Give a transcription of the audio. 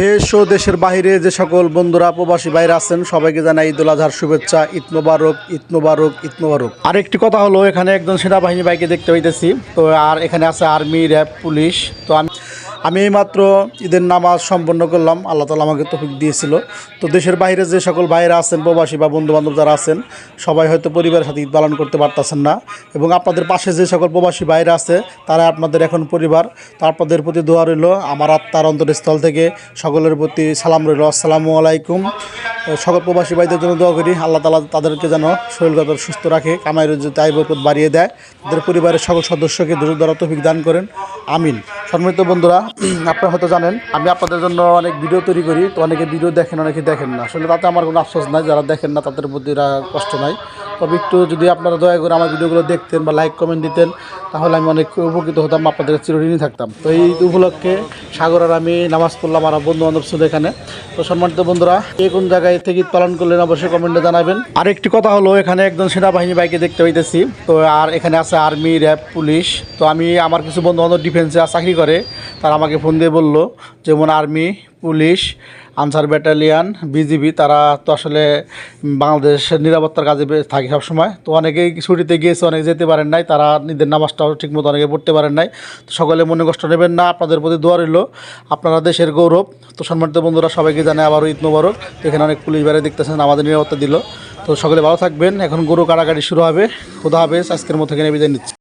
দেশ ও দেশের বাইরে যে সকল বন্ধুরা প্রবাসী বাইরে আছেন সবাইকে জানাই ঈদুল আজহার শুভেচ্ছা। ঈদ মোবারক, ঈদ মোবারক, ঈদ মোবারক। আরেকটি কথা হলো, এখানে একজন সেনাবাহিনী বাইকে দেখতে পাইতেছি তো, আর এখানে আছে আর্মি, র্যাব, পুলিশ। তো আমি এইমাত্র ঈদের নামাজ সম্পন্ন করলাম, আল্লাহ তাআলা আমাকে তৌফিক দিয়েছিল। তো দেশের বাইরে যে সকল ভাইয়েরা আছেন, প্রবাসী বা বন্ধুবান্ধব যারা আছেন, সবাই হয়তো পরিবারের সাথে ঈদ পালন করতে পারতেছেন না, এবং আপনাদের পাশে যে সকল প্রবাসী ভাইয়েরা আছে তারা আপনাদের এখন পরিবার। তো আপনাদের প্রতি দোয়া রইল, আমার আত্মার অন্তরস্থল থেকে সকলের প্রতি সালাম রইল। আসসালামু আলাইকুম। সকল প্রবাসী ভাইদের জন্য দোয়া করি, আল্লাহ তাআলা তাদেরকে যেন শরীরগত সুস্থ রাখে, কামাই রুজিতে আয় বরকত বাড়িয়ে দেয়, তাদের পরিবারের সকল সদস্যকে ধৈর্য ধরার তৌফিক দান করেন, আমিন। সম্মানিত বন্ধুরা, আপনারা হয়তো জানেন আমি আপনাদের জন্য অনেক ভিডিও তৈরি করি। তো অনেকে ভিডিও দেখেন, অনেকে দেখেন না। আসলে তাতে আমার কোনো আফসোস নাই, যারা দেখেন না তাদের প্রতি কষ্ট নাই। তবে একটু যদি আপনারা দয়া করে আমার ভিডিওগুলো দেখতেন বা লাইক কমেন্ট দিতেন, তাহলে আমি অনেক উপকৃত হতাম, আপনাদের চিরঋণী থাকতাম। তো এই উপলক্ষে সাগর আর আমি নামাজ পড়লাম, আর বন্ধু বান্ধব ছিল এখানে। তো সম্মানিত বন্ধুরা, কে কোন জায়গায় থেকে ঈদ পালন করলেন অবশ্যই কমেন্টে জানাবেন। আর একটি কথা হলো, এখানে একজন সেনাবাহিনী বাইকে দেখতে পাইতেছি তো, আর এখানে আছে আর্মি, র্যাব, পুলিশ। তো আমি আমার কিছু বন্ধু বান্ধব ডিফেন্সে চাকরি করে, তারা আমাকে ফোন দিয়ে বললো, যেমন army, police, answer battalion, BGB, তারা তো আসলে বাংলাদেশের নিরাপত্তার কাজে থাকে সবসময়। তো অনেকেই ছুটিতে গিয়েছে, অনেকে যেতে পারেন নাই, তারা নিজের নামাজটাও ঠিকমতো অনেকে পড়তে পারেন নাই। তো সকলে মনে কষ্ট নেবেন না, আপনাদের প্রতি দোয়া রইল, আপনারা দেশের গৌরব। তো সম্মানিত বন্ধুরা, সবাইকে জানাই আবারও ঈদ মোবারক। এখানে অনেক পুলিশ বাইরে দেখতেছেন, আমাদের নিরাপত্তা দিল। তো সকলে ভালো থাকবেন। এখন গরু কাটাকাটি শুরু হবে। খোদা হাফেজ। আজকের মতো এখানে বিদায় নিচ্ছি।